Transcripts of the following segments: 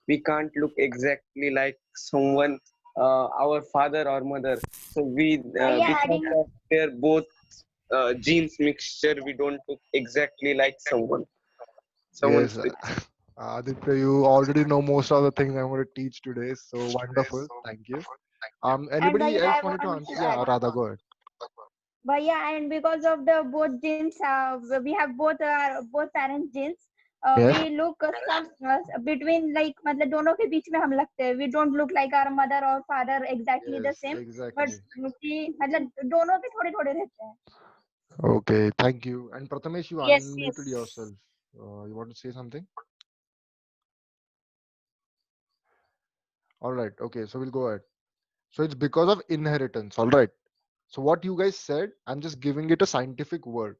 we can't look exactly like someone, our father or mother. So we Yeah, because adding. of their both genes mixture, we don't look exactly like someone's Yes, with. Aditya, you already know most of the things I'm going to teach today. So wonderful. Thank you. And Anybody Bhaiya, else I wanted to want answer? to Yeah, add. Radha, go ahead. Bhaiya, and because of the both genes, we have both parents genes. Yes. We look some between like मतलब दोनों के बीच में हम लगते हैं. We don't look like our mother or father exactly the Yes, same, but exactly. कि मतलब दोनों के थोड़े थोड़े रहते हैं. Okay, thank you. And Prathamesh, you Yes, unmuted yes. yourself. You want to say something? All right. Okay, so we'll go ahead. So it's because of inheritance. All right. So what you guys said, I'm just giving it a scientific word.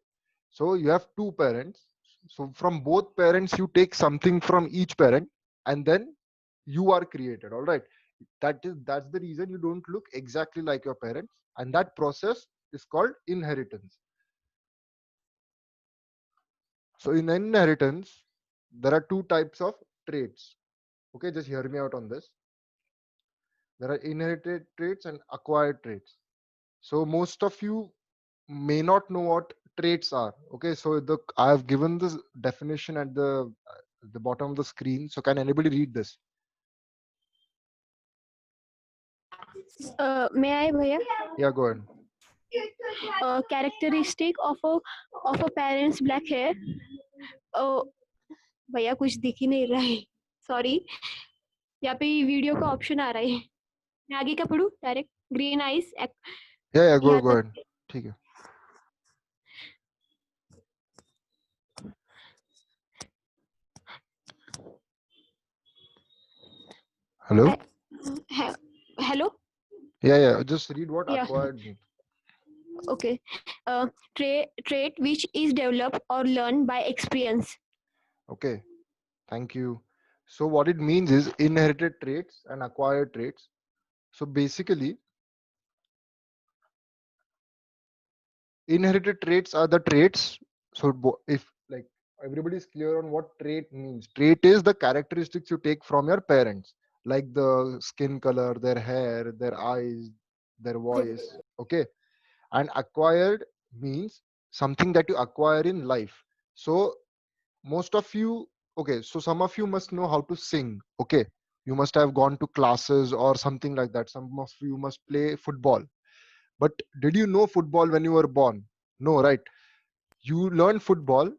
So you have two parents. So from both parents, you take something from each parent, and then you are created. All right. That's the reason you don't look exactly like your parents, and that process is called inheritance. So in inheritance, there are two types of traits. Okay, just hear me out on this. There are inherited traits and acquired traits. So most of you may not know what traits are. Okay, so I have given this definition at the bottom of the screen. So can anybody read this? May I, Bhaiya? Yeah, go ahead. Characteristic of a parent's black hair. Oh, भैया कुछ दिख ही नहीं रहा है. Sorry, यहाँ पे video का option आ रहा है. मैं आगे का पढ़ूं direct. Green eyes. Yeah, go यहाँ go तक. ahead. ठीक है. Hello. Hello. Yeah. Just read what Yeah. acquired means. Okay. Trait which is developed or learned by experience. Okay. Thank you. So what it means is inherited traits and acquired traits. So basically, inherited traits are the traits. So if like everybody is clear on what trait means, trait is the characteristics you take from your parents, like the skin color, their hair, their eyes, their voice. Okay. And acquired means something that you acquire in life. So most of you, okay, so some of you must know how to sing. Okay, you must have gone to classes or something like that. Some of you must play football. But did you know football when you were born? No, right? You learn football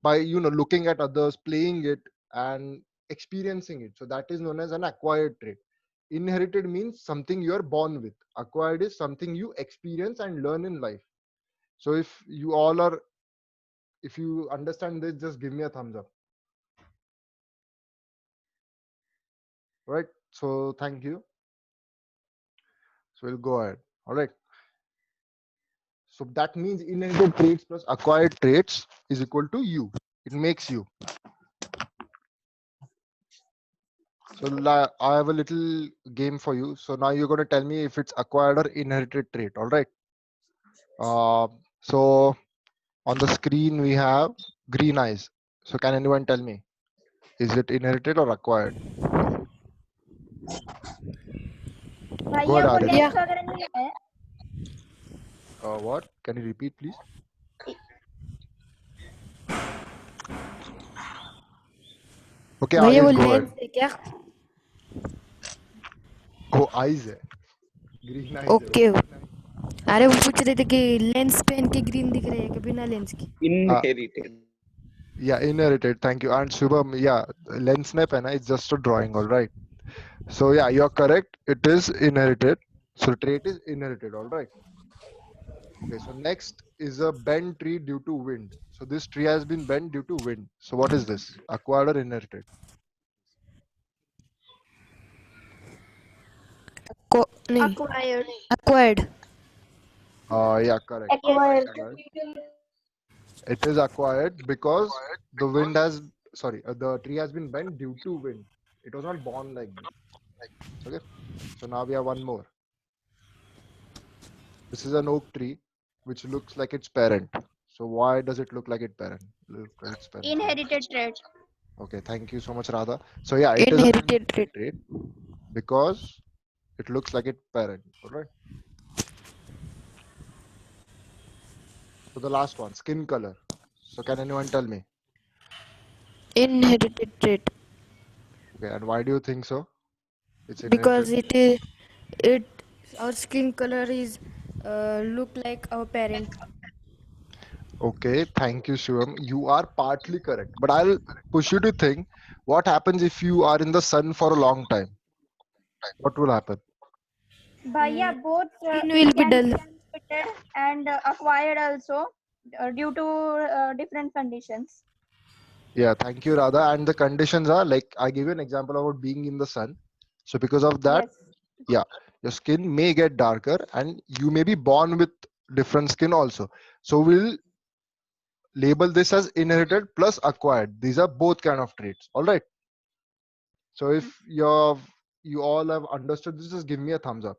by looking at others playing it and experiencing it. So that is known as an acquired trait. Inherited means something you are born with. Acquired is something you experience and learn in life. So if you understand this, just give me a thumbs up. Right? So thank you. So we'll go ahead. All right. So that means inherited traits plus acquired traits is equal to you. It makes you. So I have a little game for you. So now you're going to tell me if it's acquired or inherited trait. All right. So on the screen we have green eyes. So can anyone tell me, is it inherited or acquired? Go भैया ahead, को Aditya. Lens वगैरह नहीं है. What? Can you repeat, please? Okay, भैया eyes. वो Go ahead. Lens है क्या? Oh, eyes है. Green eyes है. ओके. अरे वो पूछ रहे थे कि लेंस पहन के ग्रीन दिख रहे हैं कि बिना लेंस के. Inherited. Yeah, inherited. Thank you. And Shubham, yeah, lens ne pehna, it's just a drawing, all right. So yeah, you're correct. It is inherited. So trait is inherited, all right. Okay, so next is a bent tree due to wind. So this tree has been bent due to wind. So what is this? Acquired or inherited? नहीं, Acquired. acquired. Yeah, correct. Acquired. Correct. It is acquired because the wind has, sorry, the tree has been bent due to wind. It was not born like this. Okay. So now we have one more. This is an oak tree which looks like its parent. So why does it look like its parent? Look like its parent. Sorry. Inherited trait. Okay, thank you so much, Radha. So yeah, it is an Inherited trait. trait because it looks like its parent. All right. So the last one, skin color. So can anyone tell me? Inherited trait. Okay, and why do you think so? It's Because inherited. it is it our skin color is look like our parent. Okay, thank you, Shivam. You are partly correct, but I'll push you to think what happens if you are in the sun for a long time? What will happen? Bhaiya, Mm, both skin will be can be dull. inherited and acquired also due to different conditions. Yeah, thank you, Radha. And the conditions are like I give you an example about being in the sun. So because of that, Yes. yeah, your skin may get darker and you may be born with different skin also. So we'll label this as inherited plus acquired. These are both kind of traits. All right. So if you all have understood this, just give me a thumbs up.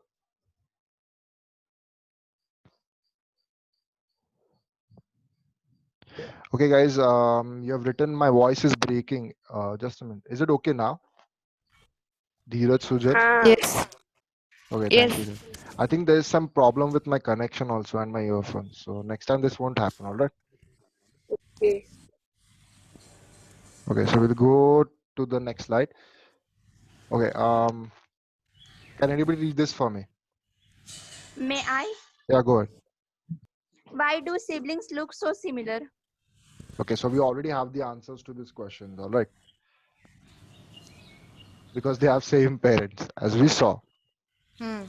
Okay, guys. You have written my voice is breaking. Just a minute. Is it okay now? Dheeraj Sujal. Yes. Okay, thank you. Yes. Sir. I think there is some problem with my connection also and my earphones. So next time this won't happen. All right. Okay. Okay, so we'll go to the next slide. Okay. Can anybody read this for me? May I? Yeah, go ahead. Why do siblings look so similar? Okay, so we already have the answers to this question. All right, because they have same parents, as we saw, Hmm.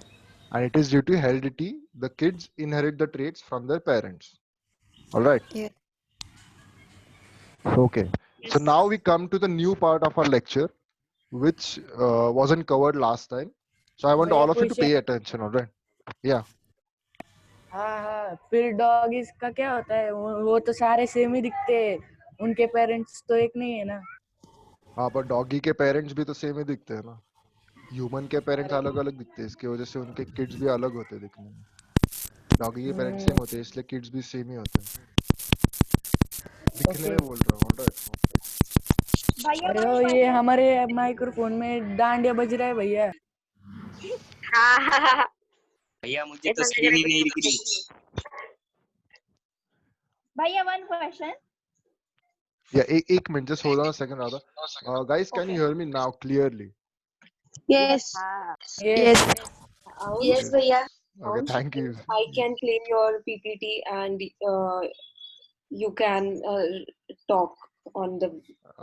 and it is due to heredity. The kids inherit the traits from their parents. All right. Yeah. Okay. So now we come to the new part of our lecture, which wasn't covered last time. So I want भैया all of you to question. pay attention. All right. Yeah. हाँ हाँ, फिर doggies का क्या होता है? वो तो सारे सेम ही दिखते हैं, उनके पेरेंट्स तो एक नहीं है ना. हाँ, पर डॉगी के पेरेंट्स भी तो सेम ही दिखते हैं ना. ह्यूमन के पेरेंट्स अलग अलग दिखते हैं, इसकी वजह से उनके किड्स भी अलग होते हैं दिखने में. डॉगी के पेरेंट्स सेम होते हैं, इसलिए किड्स भी सेम ही होते हैं. दिखने ओके. में बोल रहा हूँ. ऑलराइट. Bhaiya, अरे one वो ये question. हमारे माइक्रोफोन में डांडिया बज रहा है भैया. भैया मुझे तो स्क्रीन ही नहीं दिख रही. Bhaiya, one question. Yeah, एक minute, just hold on a second, Radha. Guys, can you Okay. hear me now clearly? Yes, Yes. Yes. yes, Okay. Bhaiya. Okay, thank you. I can play your PPT and you can talk on the.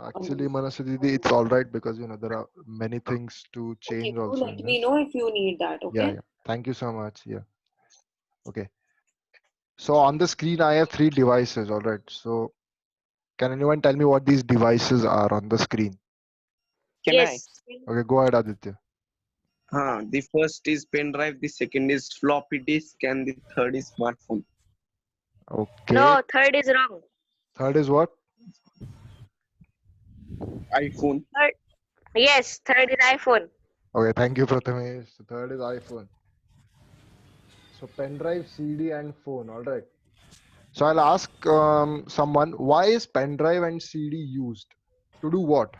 Actually, Manaswi Didi, it's all right because there are many things to Okay, change do also let in me this. know if you need that. Yeah, Okay. yeah. Thank you so much. Yeah. Okay. So on the screen, I have 3 devices. All right. So can anyone tell me what these devices are on the screen? Can I? Okay, go ahead, Aditya. The first is pen drive, the second is floppy disk, and the third is smartphone. Okay. No, third is wrong. Third is what? iPhone. Yes, third is iPhone. Okay, thank you, Prathamesh. The third is iPhone. So pen drive, CD, and phone. All right. So I'll ask someone, why is pen drive and CD used? To do what?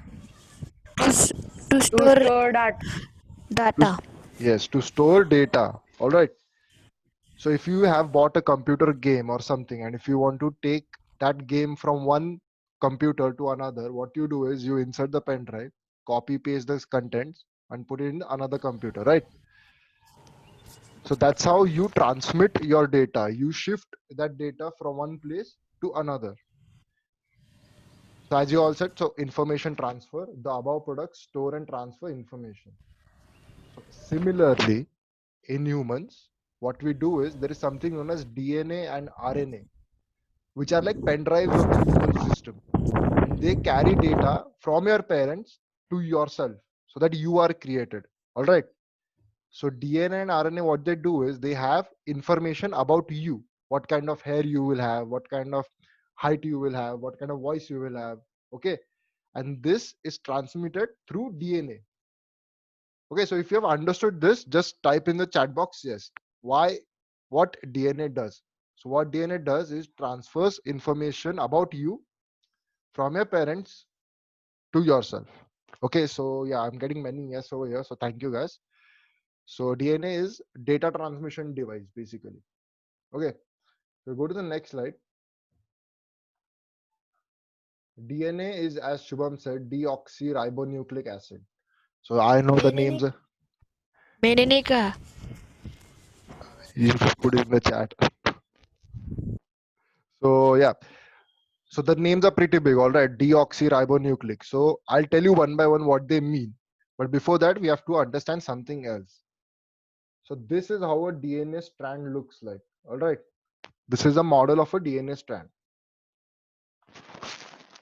To, s- to To store store that. data. Yes, to store data. All right. So if you have bought a computer game or something, and if you want to take that game from one computer to another, what you do is you insert the pen drive, copy paste the contents, and put it in another computer, right? So that's how you transmit your data. You shift that data from one place to another. So as you all said, so information transfer, the above products store and transfer information. So similarly, in humans, what we do is there is something known as DNA and RNA, which are like pen drives of the human system. And they carry data from your parents to yourself so that you are created. All right. So DNA and RNA, what they do is they have information about you, what kind of hair you will have, what kind of height you will have, what kind of voice you will have. Okay. And this is transmitted through DNA. Okay. So if you have understood this, just type in the chat box, yes. Why, what DNA does. So what DNA does is transfers information about you from your parents to yourself. Okay, so yeah, I'm getting many yes over here. So thank you guys. So DNA is data transmission device basically. Okay, so go to the next slide. DNA is, as Shubham said, deoxyribonucleic acid. So I know the names. मैंने नहीं कहा. You just put it in the chat. So yeah, so the names are pretty big, all right. Deoxyribonucleic. So I'll tell you one by one what they mean. But before that, we have to understand something else. So this is how a DNA strand looks like. All right. This is a model of a DNA strand.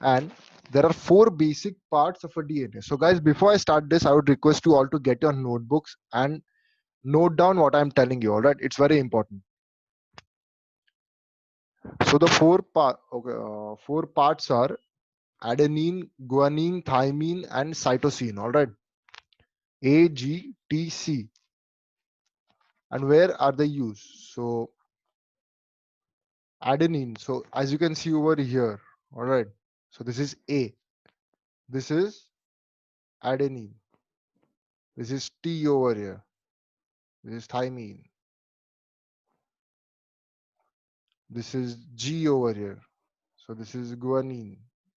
And there are 4 basic parts of a DNA. So guys, before I start this, I would request you all to get your notebooks and note down what I'm telling you. All right. It's very important. So the 4 parts are adenine, guanine, thymine, and cytosine. All right. A, G, T, C. And where are they used? So adenine. So as you can see over here. All right. So this is A. This is adenine. This is T over here. This is thymine. This is G over here. So this is guanine.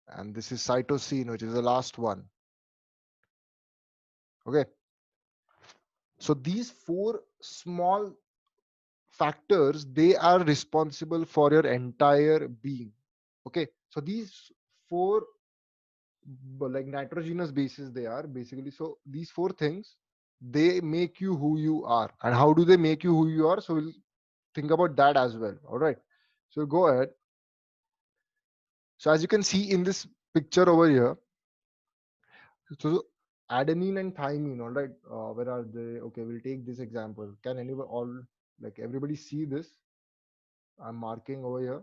And this is cytosine, which is the last one. Okay. So these 4 small factors, they are responsible for your entire being. Okay. So these 4 like nitrogenous bases they are basically. So these 4 things, they make you who you are. And how do they make you who you are? So we'll think about that as well. All right. So go ahead. So as you can see in this picture over here, so adenine and thymine, all right, where are they? Okay, we'll take this example. Can anyone like everybody see this? I'm marking over here.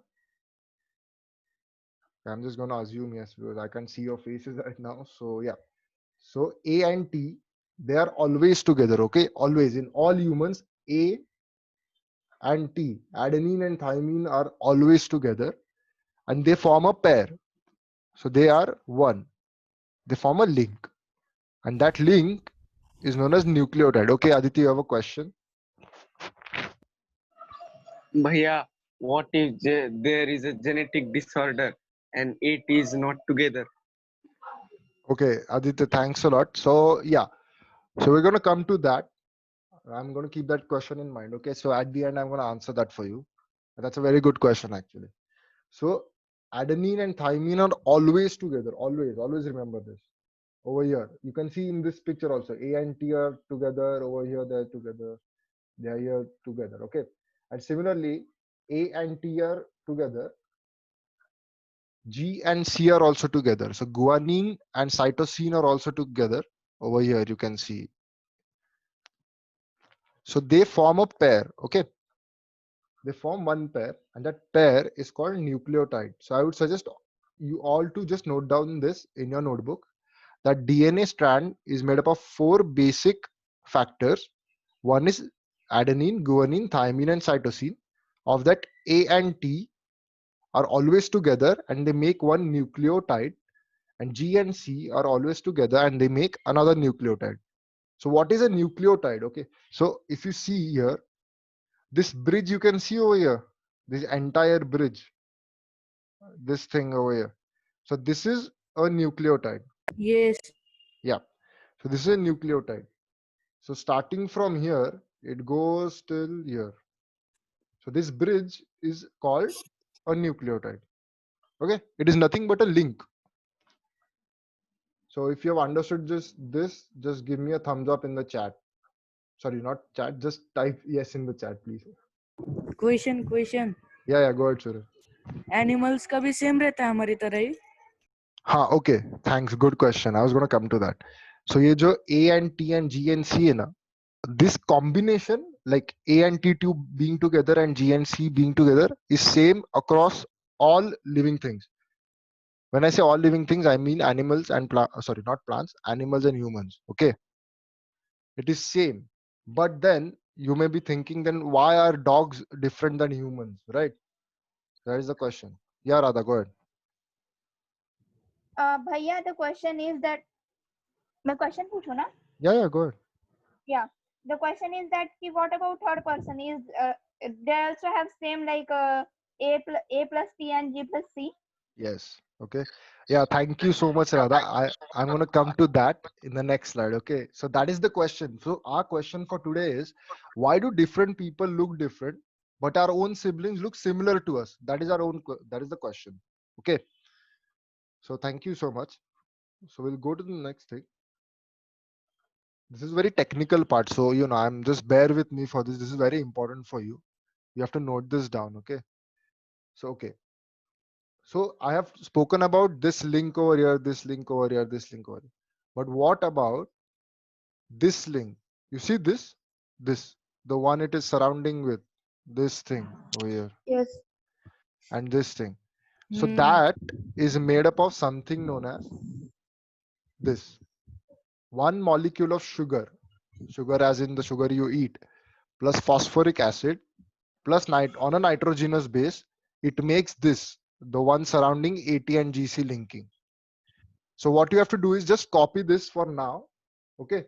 I'm just gonna assume yes, because I can't see your faces right now. So yeah. So A and T, they are always together. Okay, always in all humans, A and T, adenine and thymine are always together, and they form a pair. So they are one. They form a link, and that link is known as nucleotide. Okay, Aditi, you have a question? Bhaiya, what if there is a genetic disorder and it is not together? Okay, Aditya, thanks a lot. So yeah, so we're gonna come to that. I'm gonna keep that question in mind. Okay, so at the end, I'm gonna answer that for you. That's a very good question, actually. So adenine and thymine are always together. Always remember this. Over here, you can see in this picture also, A and T are together. Over here, they're together. They are here together. Okay, and similarly, A and T are together. G and C are also together. So guanine and cytosine are also together. Over here, you can see. So they form a pair. Okay. They form one pair, and that pair is called nucleotide. So I would suggest you all to just note down this in your notebook, that DNA strand is made up of 4 basic factors. One is adenine, guanine, thymine, and cytosine. Of that, A and T are always together and they make one nucleotide, and G and C are always together and they make another nucleotide. So what is a nucleotide? Okay, so if you see here, this bridge you can see over here, this entire bridge, this thing over here. So this is a nucleotide. Yes. Yeah. So this is a nucleotide. So starting from here, it goes till here. So this bridge is called a nucleotide. Okay. It is nothing but a link. So if you have understood this, just give me a thumbs up in the chat. Sorry, not chat, just type yes in the chat, please. Question Yeah, go ahead, Surya. Animals का भी same रहता है हमारी तरह ही? Okay, thanks. Good question. I was going to come to that. So ये जो A and T and G and C है ना, this combination, like A and T2 being together and G and C being together, is same across all living things. When I say all living things, I mean animals and sorry, not plants, animals and humans. Okay, it is same. But then you may be thinking, then why are dogs different than humans, right? That is the question. Yeah, Radha, go ahead. Bhaiya, the question is that मैं question पूछूं ना? Yeah, go ahead. Yeah. The question is that what about third person? Is they also have same like A plus T and G plus C? Yes. Okay. Yeah, thank you so much, Radha. I'm going to come to that in the next slide. Okay. So that is the question. So our question for today is, why do different people look different, but our own siblings look similar to us? That is that is the question. Okay. So thank you so much. So we'll go to the next thing. This is very technical part. So, I'm just bear with me for this. This is very important for you. You have to note this down. Okay. So, okay. So I have spoken about this link over here, this link over here, this link over here. But what about this link? You see this, the one it is surrounding with this thing over here Yes. and this thing. So that is made up of something known as this. One molecule of sugar as in the sugar you eat, plus phosphoric acid, plus on a nitrogenous base, it makes this, the one surrounding AT and GC linking. So what you have to do is just copy this for now, okay,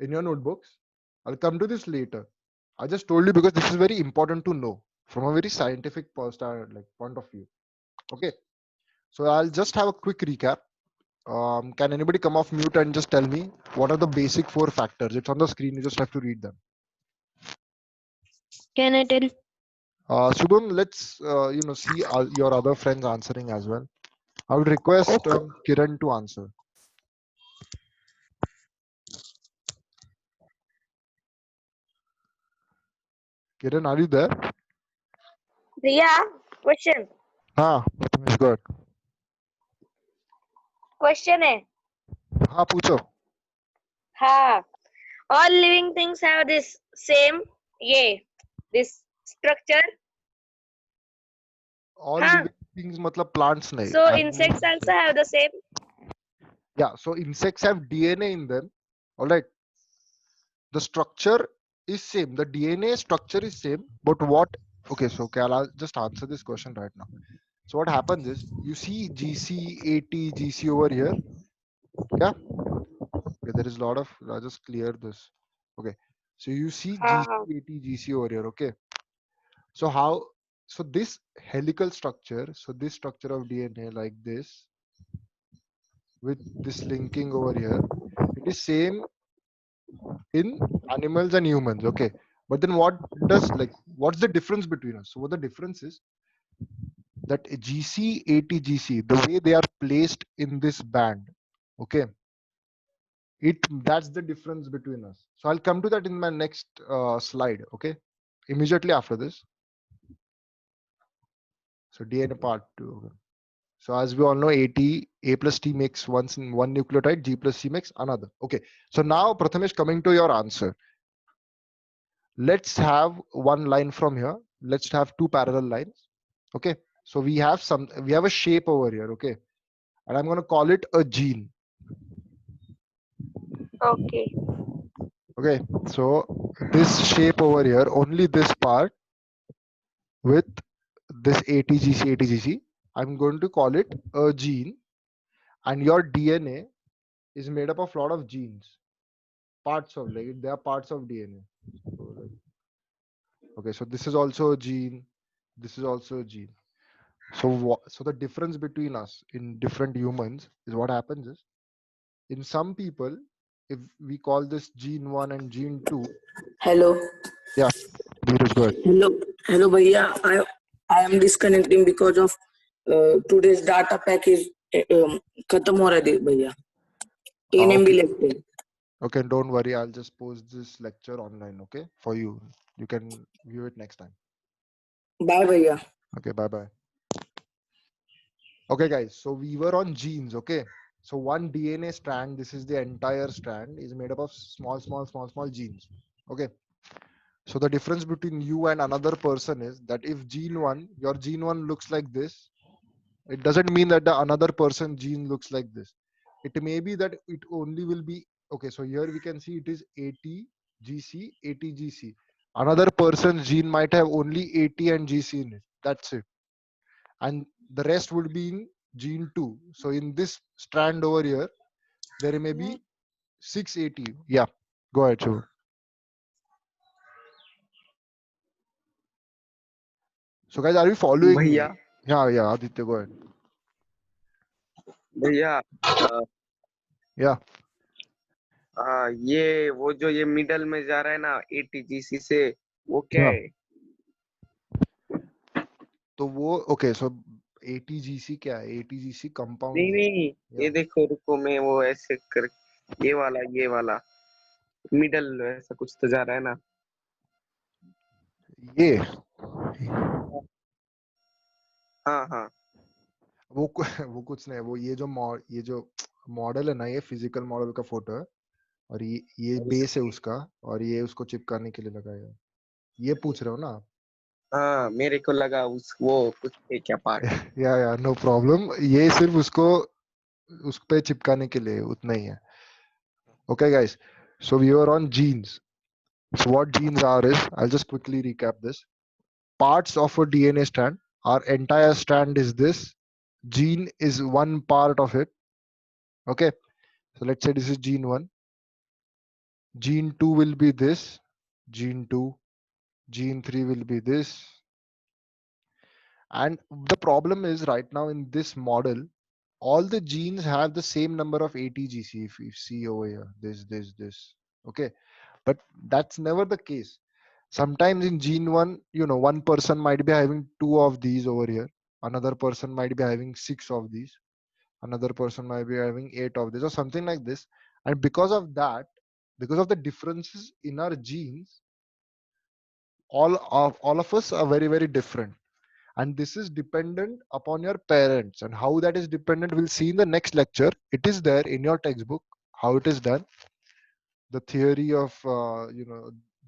in your notebooks. I'll come to this later. I just told you because this is very important to know from a very scientific point of view. Okay, so I'll just have a quick recap. Can anybody come off mute and just tell me what are the basic 4 factors? It's on the screen. You just have to read them. Can I tell? Shubham, let's see your other friends answering as well. I would request Kiran to answer. Kiran, are you there? Yeah. Question. हाँ, good. Question है. हाँ, पूछो. हाँ. All living things have this same this structure. All living things मतलब plants नहीं. So insects also have the same. Yeah, so insects have DNA in them. All right. The structure is same. The DNA structure is same, but what? Okay, so I'll just answer this question right now. So what happens is, you see GC, AT, GC over here. Yeah. Okay, there is a lot of. I'll just clear this. Okay. So you see GC, AT, GC over here. Okay. So how? So this helical structure. So this structure of DNA like this, with this linking over here, it is same in animals and humans. Okay, but then what's the difference between us? So what the difference is that GC, AT, GC, the way they are placed in this band, okay, that's the difference between us. So I'll come to that in my next slide. Okay, immediately after this. So DNA part 2. Okay. So as we all know, A plus T makes one nucleotide, G plus C makes another. Okay, so now Prathamesh, coming to your answer. Let's have one line from here. Let's have 2 parallel lines. Okay, so we have a shape over here. Okay, and I'm going to call it a gene. Okay. Okay, so this shape over here, only this part with this ATGC, I'm going to call it a gene, and your DNA is made up of a lot of genes, parts of they are parts of DNA. So, okay, so this is also a gene, this is also a gene. So the difference between us in different humans is, what happens is, in some people, if we call this gene 1 and gene 2. Hello. Yeah, Dheeraj, go ahead. Hello, bhaiya. I am disconnecting because of today's data pack is खत्म हो रहा है भैया. 10 MB left है. Okay, don't worry. I'll just post this lecture online. Okay, for you. You can view it next time. Bye, bhaiya. Okay, bye bye. Okay, guys. So we were on genes. Okay. So one DNA strand, this is the entire strand, is made up of small genes. Okay. So the difference between you and another person is that if your gene 1 looks like this, it doesn't mean that the another person gene looks like this. It may be that it only will be, okay, so here we can see it is ATGC, ATGC. Another person's gene might have only AT and GC in it. That's it. And the rest would be in gene 2. So in this strand over here, there may be 6 AT. Yeah, go ahead, Shivu. So guys, are you following me? भैया Yeah, Aditya, go ahead. भैया Yeah. ये वो जो ये middle में जा रहा है ना ATGC से, वो क्या हाँ। है? तो वो ओके, सो ATGC क्या है? ATGC कंपाउंड नहीं नहीं, ये देखो रुको, मैं वो ऐसे कर, ये वाला मिडल ऐसा कुछ तो जा रहा है ना, ये हाँ वो वो कुछ नहीं, वो ये जो मॉडल है ना, ये फिजिकल मॉडल का फोटो है, और ये बेस है उसका, और ये उसको चिपकाने के लिए लगाया है। ये पूछ रहे हो ना आप? हाँ, मेरे को लगा वो कुछ है क्या पार्ट। या नो प्रॉब्लम, ये सिर्फ उसको उस पे चिपकाने के लिए उतना ही है। Okay guys, so we were on genes. So what genes are is, I'll just quickly recap this. Parts of a DNA strand, our entire strand is this. Gene is one part of it. Okay, so let's say this is gene 1. Gene 2 will be this. Gene 2. Gene 3 will be this. And the problem is right now in this model, all the genes have the same number of ATGC. If you see over here, this. Okay, but that's never the case. Sometimes in gene 1, one person might be having 2 of these over here, another person might be having 6 of these, another person might be having 8 of this, or something like this. And because of that, because of the differences in our genes, all of us are very, very different. And this is dependent upon your parents, and how that is dependent we'll see in the next lecture. It is there in your textbook how it is done, the theory of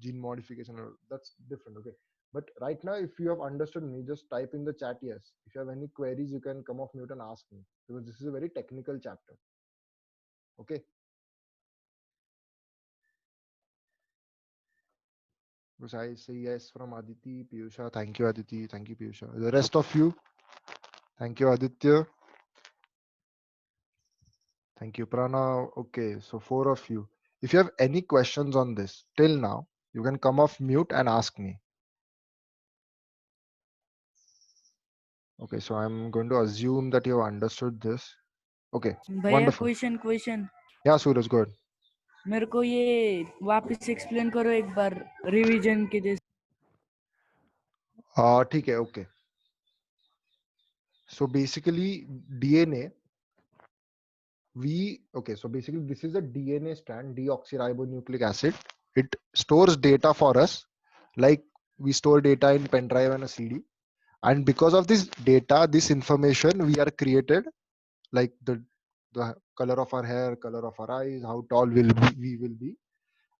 gene modification, that's different. Okay, but right now, if you have understood me, just type in the chat yes. If you have any queries, you can come off mute and ask me, because this is a very technical chapter. Okay, because I say yes from Aditi, Piyusha. Thank you, Aditi. Thank you, Piyusha. The rest of you, thank you, Aditya. Thank you, Prana. Okay, so 4 of you. If you have any questions on this till now, you can come off mute and ask me. Okay, so I'm going to assume that you have understood this. Okay, भैया wonderful. Question Yeah, Suraj, go ahead. मेरे को ये वापस explain करो एक बार revision के जैसे। ठीक है, okay. So basically DNA, so basically this is a DNA strand, deoxyribonucleic acid. It stores data for us, like we store data in pen drive and a CD. And because of this data, this information, we are created, like the color of our hair, color of our eyes, how tall we will be.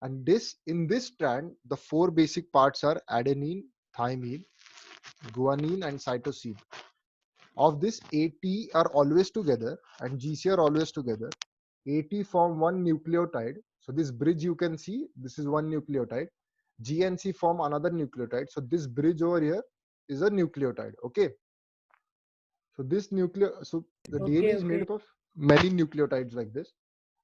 And in this strand, the 4 basic parts are adenine, thymine, guanine, and cytosine. Of this, AT are always together and GC are always together. AT form one nucleotide. So this bridge you can see, this is one nucleotide. G and C form another nucleotide. So this bridge over here is a nucleotide. Okay. So the DNA is made up of many nucleotides like this.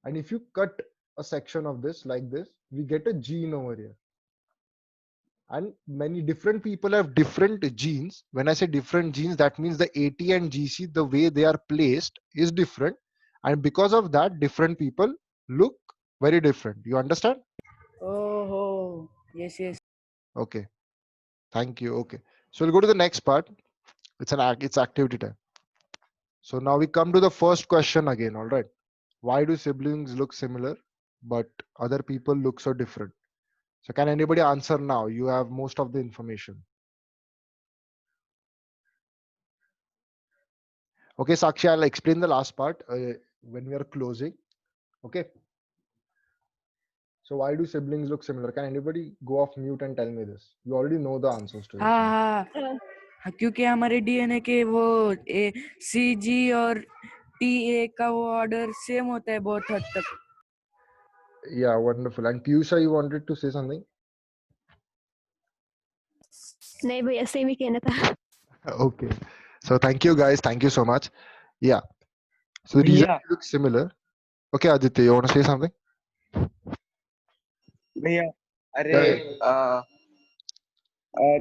And if you cut a section of this like this, we get a gene over here. And many different people have different genes. When I say different genes, that means the AT and GC, the way they are placed is different. And because of that, different people look very different. You understand? Oh, yes. Okay. Thank you. Okay. So we'll go to the next part. It's activity time. So now we come to the first question again. All right. Why do siblings look similar, but other people look so different? So can anybody answer now? You have most of the information. Okay, Sakshi, I'll explain the last part when we are closing. Okay. So why do siblings look similar? Can anybody go off mute and tell me this? You already know the answers to it. हाँ, क्योंकि हमारे DNA के वो CG और TA का वो order same होता है बहुत हद तक। Yeah, wonderful. And Piyusha, you wanted to say something? नहीं भैया सेम ही कहना था। Okay. So thank you guys. Thank you so much. Yeah. So the reason Bhaiya, they look similar. Okay, Aditya, you want to say something? bhaiya, Yeah, arey, yeah.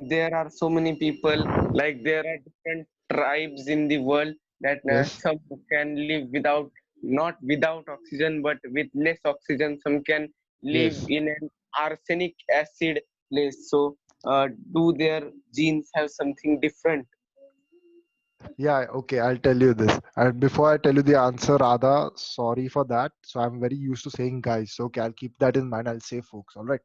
there are so many people, like there are different tribes in the world that Yes. some can live without, not without oxygen, but with less oxygen. Some can live Yes. in an arsenic acid place. So, do their genes have something different? Yeah, okay, I'll tell you this. And before I tell you the answer, Radha, sorry for that. So I'm very used to saying guys. So okay, I'll keep that in mind. I'll say folks. All right.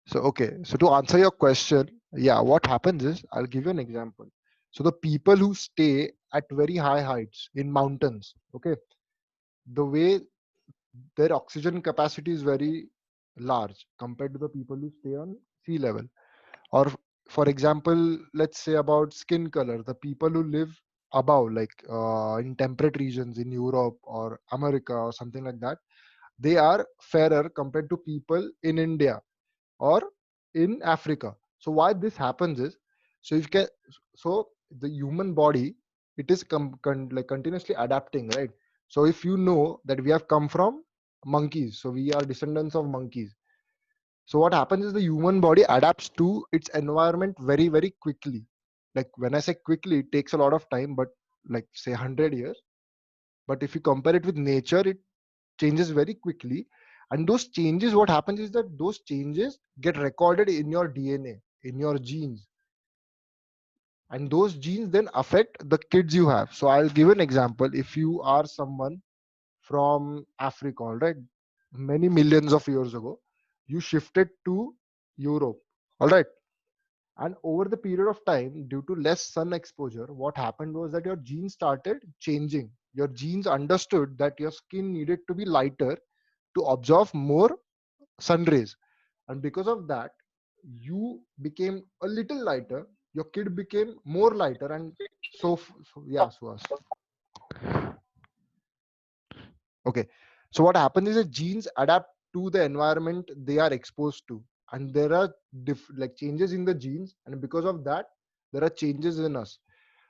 So okay. So to answer your question, yeah, what happens is I'll give you an example. So the people who stay at very high heights in mountains, okay, the way their oxygen capacity is very large compared to the people who stay on sea level. Or for example, let's say about skin color, the people who live above, like in temperate regions in Europe or America or something like that, they are fairer compared to people in India or in Africa. So why this happens is, so if you can, so the human body, it is like continuously adapting, right? So if you know that we have come from monkeys, so we are descendants of monkeys. So what happens is the human body adapts to its environment very, very quickly. Like when I say quickly, it takes a lot of time, but like say 100 years. But if you compare it with nature, it changes very quickly. And those changes, what happens is that those changes get recorded in your DNA, in your genes. And those genes then affect the kids you have. So I'll give an example. If you are someone from Africa, all right, many millions of years ago, you shifted to Europe, all right. And over the period of time, due to less sun exposure, what happened was that your genes started changing. Your genes understood that your skin needed to be lighter to absorb more sun rays. And because of that, you became a little lighter, your kid became more lighter, and so yeah, Suhas. Okay. So what happens is that genes adapt to the environment they are exposed to, and there are like changes in the genes, and because of that, there are changes in us.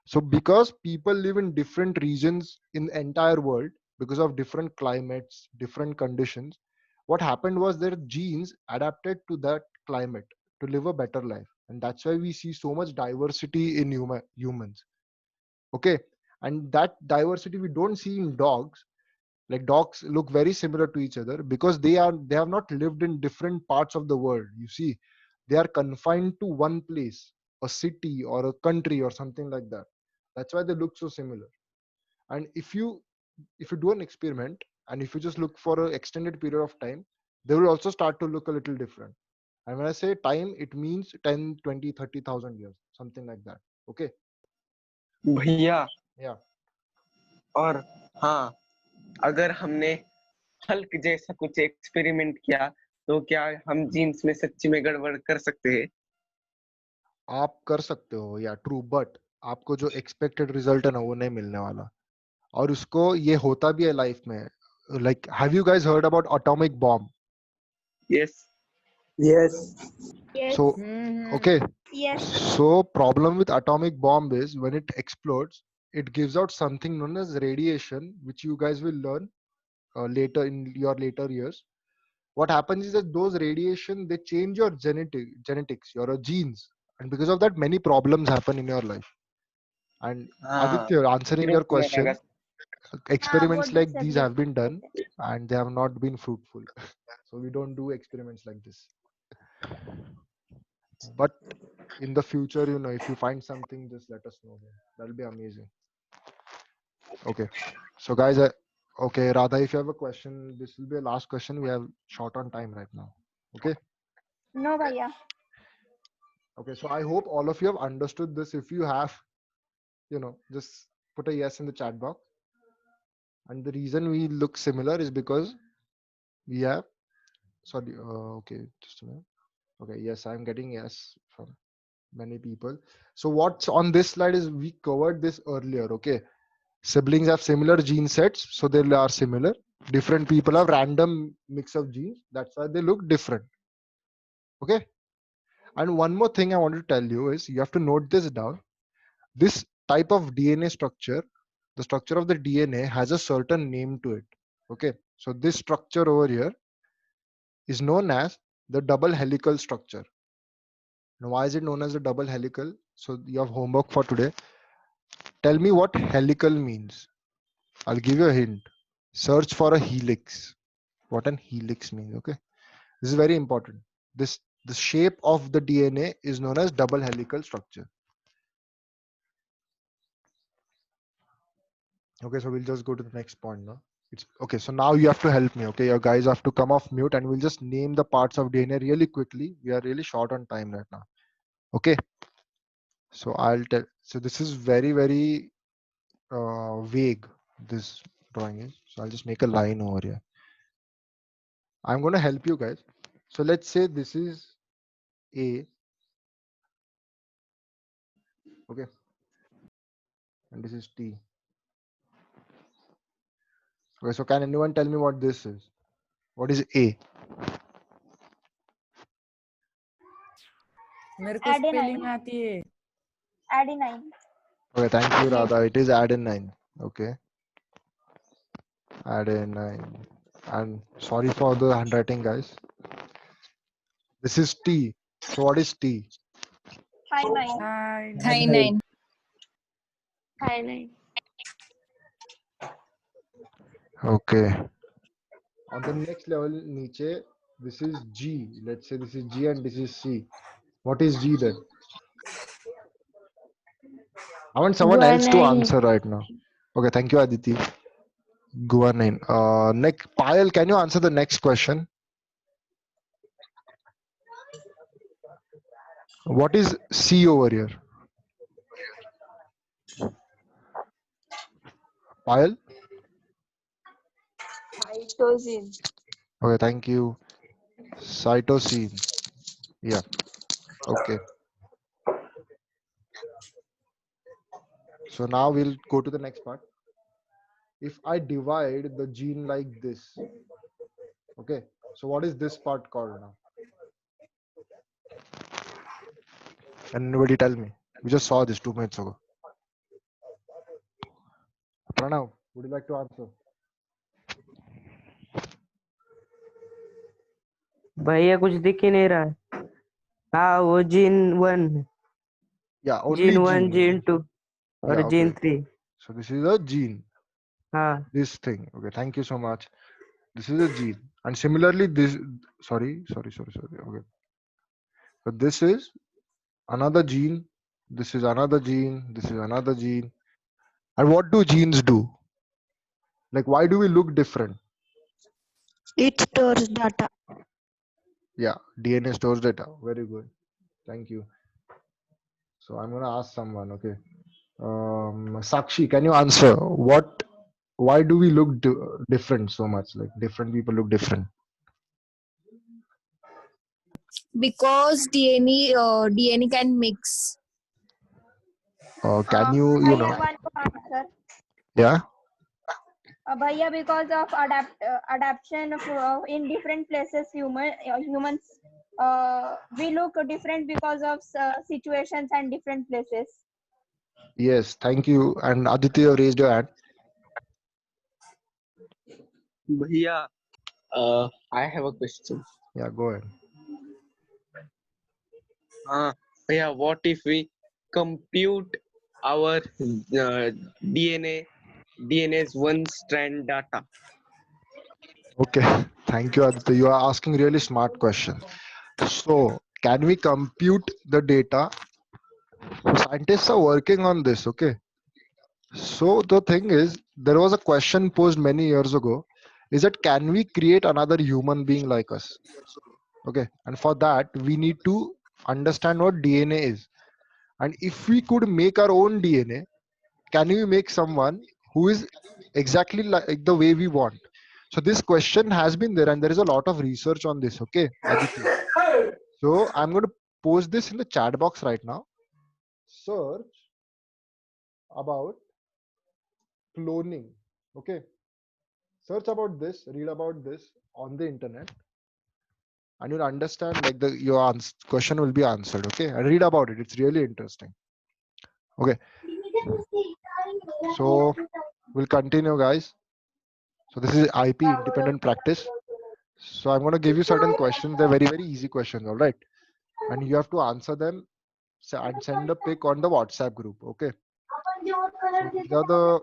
So because people live in different regions in the entire world, because of different climates, different conditions, what happened was their genes adapted to that climate to live a better life, and that's why we see so much diversity in humans. Okay, and that diversity we don't see in dogs. Like dogs look very similar to each other because they have not lived in different parts of the world. You see, they are confined to one place, a city or a country or something like that. That's why they look so similar. And if you do an experiment and if you just look for an extended period of time, they will also start to look a little different. And when I say time, it means 10, 20, 30,000 years, something like that. Okay. भैया, Yeah. और हाँ, अगर हमने Hulk जैसा कुछ experiment किया, तो क्या हम जीन्स में सच्ची में गड़बड़ कर सकते हैं? आप कर सकते हो या ट्रू, बट आपको जो एक्सपेक्टेड रिजल्ट है ना वो नहीं मिलने वाला. और उसको ये होता भी है लाइफ में. Like have you guys heard about atomic bomb? Yes. Yes. Yes. So okay, Yes. so problem with atomic bomb is when it explodes, it gives out something known as radiation, which you guys will learn later in your later years. What happens is that those radiation, they change your genetics, your genes, and because of that many problems happen in your life. And हाँ, Aditya, answering your क्योंकि मैं question, experiments What like these disagree? have been done and they have not been fruitful. So we don't do experiments like this. But in the future, if you find something, just let us know. That'll be amazing. Okay. So guys, okay, Radha, if you have a question, this will be a last question. We have short on time right now. Okay. No, bhaiya. Okay. So I hope all of you have understood this. If you have, just put a yes in the chat box. And the reason we look similar is because we have, sorry, okay, just a minute. Okay, yes, I'm getting yes from many people. So what's on this slide is we covered this earlier. Okay, siblings have similar gene sets, so they are similar. Different people have random mix of genes, that's why they look different. Okay, and one more thing I want to tell you is you have to note this down. This type of DNA structure the structure of the DNA has a certain name to it. Okay, so this structure over here is known as the double helical structure. Now, why is it known as a double helical? So you have homework for today. Tell me what helical means. I'll give you a hint. Search for a helix. What an helix means. Okay, this is very important. The shape of the DNA is known as double helical structure. Okay, so we'll just go to the next point now. It's okay. So now you have to help me. Okay, your guys have to come off mute and we'll just name the parts of DNA really quickly. We are really short on time right now. Okay. So I'll tell. So this is very, very vague. This drawing is. So I'll just make a line over here. I'm going to help you guys. So let's say this is A. Okay. And this is T. Okay. So can anyone tell me what this is? What is A? मेरे को Adenine. Spelling आती है. Adenine. Okay. Thank you, Yes. Radha. It is adenine. Okay. Adenine. And sorry for the handwriting, guys. This is T. So what is T? Thymine. Thymine. Thymine. Okay. On the next level, niche, this is G. Let's say this is G and this is C. What is G then? I want someone else to Guanine. answer right now. Okay, thank you, Aditi. Guanine. Next, Payal, can you answer the next question? What is C over here? Payal? Cytosine. Okay, thank you. Cytosine. Yeah. Okay. So now we'll go to the next part. If I divide the gene like this, okay, so what is this part called now? Anybody tell me? We just saw this 2 minutes ago. Pranav, would you like to answer? भैया कुछ दिख ही नहीं रहा है. हाँ वो gene 1, Yeah, only gene 1, gene. Gene 2 और Yeah, gene okay. 3. So this is a gene. हाँ. This thing. Okay, thank you so much. This is a gene. And similarly, this. Sorry. Okay. So this is another gene. This is another gene. This is another gene. And what do genes do? Like, why do we look different? It stores data. Yeah, DNA stores data. Very good. Thank you. So I'm gonna ask someone. Okay. Sakshi, can you answer why do we look different so much? Like different people look different. Because DNA can mix. Can you I know? have one more answer. Yeah. Bhaiya, because of adaptation in different places, humans we look different because of situations and different places. Yes. Thank you. And Aditi, you raised your hand. Bhaiya, I have a question. Yeah, go ahead. Bhaiya, what if we compute our DNA's one strand data? Okay. Thank you, Aditi. You are asking really smart questions. So, can we compute the data? Scientists are working on this. Okay. So the thing is, there was a question posed many years ago, is that can we create another human being like us? Okay, and for that we need to understand what DNA is. And if we could make our own DNA, can we make someone who is exactly like the way we want? So this question has been there and there is a lot of research on this. Okay, Aditi. So I'm going to post this in the chat box right now. Search about cloning. Okay, search about this, read about this on the internet, and you'll understand like your question will be answered. Okay, and read about it. It's really interesting. Okay, so We'll continue, guys. So this is IP, independent practice. So I'm going to give you certain questions. They're very, very easy questions, all right? And you have to answer them and send a pic on the WhatsApp group, okay? So these are the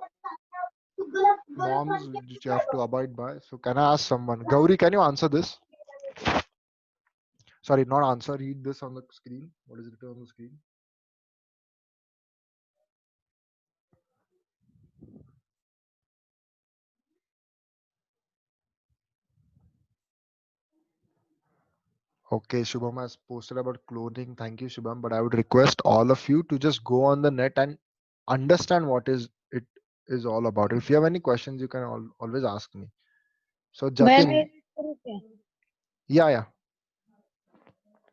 norms which you have to abide by. So can I ask someone? Gauri, can you answer this? Sorry, not answer. Read this on the screen. What is written on the screen? Okay, Shubham has posted about clothing. Thank you, Shubham. But I would request all of you to just go on the net and understand what is it is all about. If you have any questions, you can always ask me. So Jatin, yeah.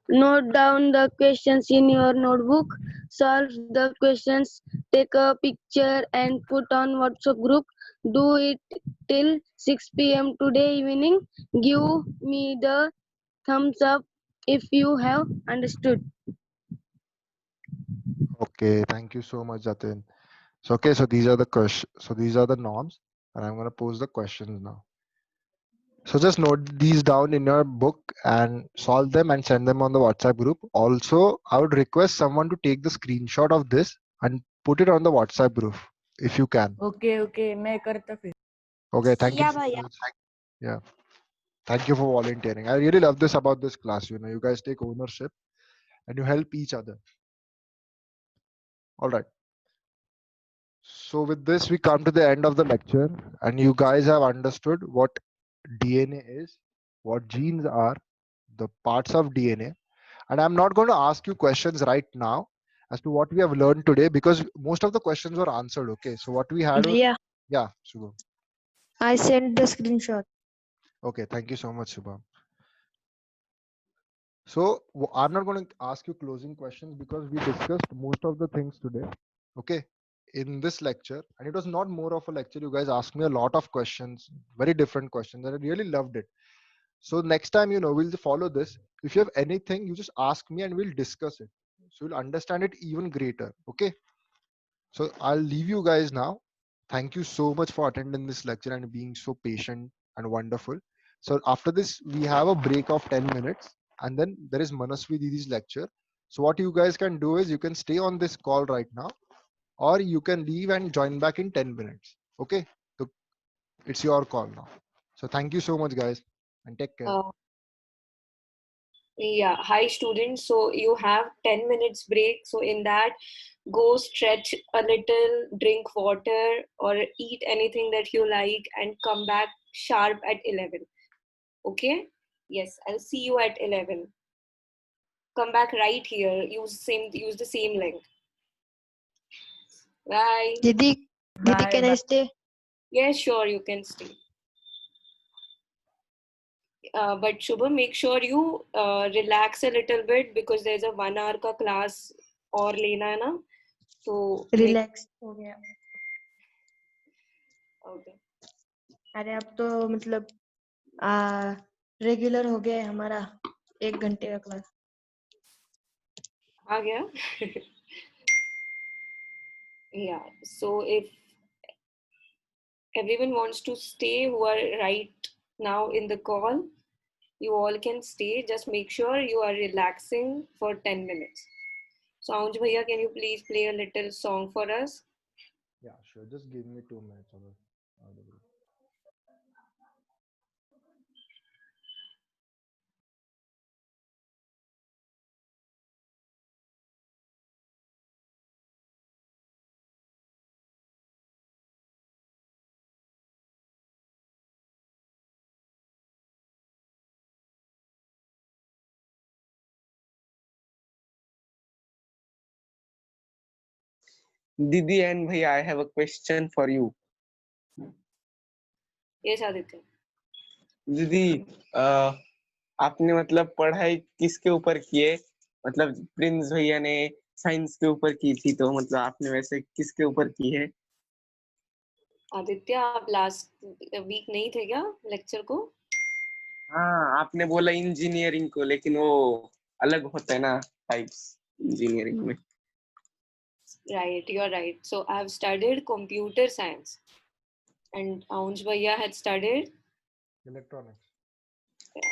Note down the questions in your notebook. Solve the questions. Take a picture and put on WhatsApp group. Do it till 6 p.m. today evening. Give me the thumbs up if you have understood. Okay, thank you so much, Jatin. So okay, so these are the questions. So these are the norms, and I'm gonna pose the questions now. So just note these down in your book and solve them and send them on the WhatsApp group. Also, I would request someone to take the screenshot of this and put it on the WhatsApp group if you can. Okay, मैं करता फिर. Okay, thank you Yeah, so bhaiya. much. Yeah, thank you for volunteering. I really love this about this class. You know, you guys take ownership and you help each other. All right. So with this, we come to the end of the lecture, and you guys have understood what DNA is, what genes are, the parts of DNA. And I'm not going to ask you questions right now as to what we have learned today because most of the questions were answered. Okay, so what we had was, Bhaiya, yeah, Shubham. I sent the screenshot. Okay, thank you so much, Shubham. So I'm not going to ask you closing questions because we discussed most of the things today. Okay, in this lecture, and it was not more of a lecture. You guys asked me a lot of questions, very different questions, and I really loved it. So next time, you know, we'll follow this. If you have anything, you just ask me and we'll discuss it. So you'll understand it even greater. Okay. So I'll leave you guys now. Thank you so much for attending this lecture and being so patient and wonderful. So after this, we have a break of 10 minutes and then there is Manasvi Didi's lecture. So what you guys can do is you can stay on this call right now or you can leave and join back in 10 minutes. Okay. So it's your call now. So thank you so much, guys, and take care. Yeah, hi students. So you have 10 minutes break. So in that, go stretch a little, drink water or eat anything that you like and come back sharp at 11. Okay? Yes, I'll see you at 11. Come back right here. Use the same link. Bye. Didi, can I stay? Yes, sure, you can stay. But Shubham, make sure you relax a little bit because there's a 1 hour का class और लेना है ना, तो relax हो गया. Okay. अरे अब तो मतलब रेगुलर हो गया है हमारा 1 घंटे का क्लास. आ गया? Yeah. So if everyone wants to stay who are right now in the call, you all can stay. Just make sure you are relaxing for 10 minutes. So Aunj Bhaiya, can you please play a little song for us? Yeah, sure. Just give me 2 minutes. Didi and Bhaiya, I have a question for you. Yes, Aditya. दीदी आपने मतलब पढ़ाई किसके ऊपर की है? मतलब Prince भैया ने साइंस के ऊपर की थी, तो मतलब आपने वैसे किसके ऊपर की है? आदित्य, आप लास्ट वीक नहीं थे क्या लेक्चर को? हाँ, आपने बोला इंजीनियरिंग को, लेकिन वो अलग होता है ना टाइप्स इंजीनियरिंग में. Right, you're right. So I've studied computer science. And Aunj Bhaiya had studied Electronics. Yeah.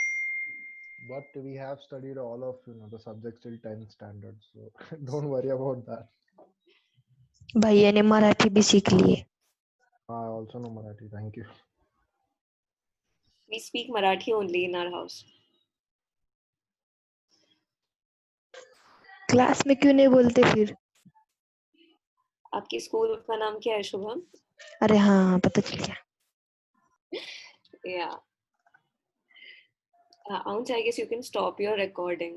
But we have studied all of the subjects till 10th standard, so don't worry about that. भैया ने मराठी भी सीख लिए. I also know Marathi. Thank you. We speak Marathi only in our house. Class में क्यों नहीं बोलते फिर? आपके स्कूल का नाम क्या है शुभम? अरे हाँ पता चल गया. Yeah. Aunj, I guess you can stop your recording.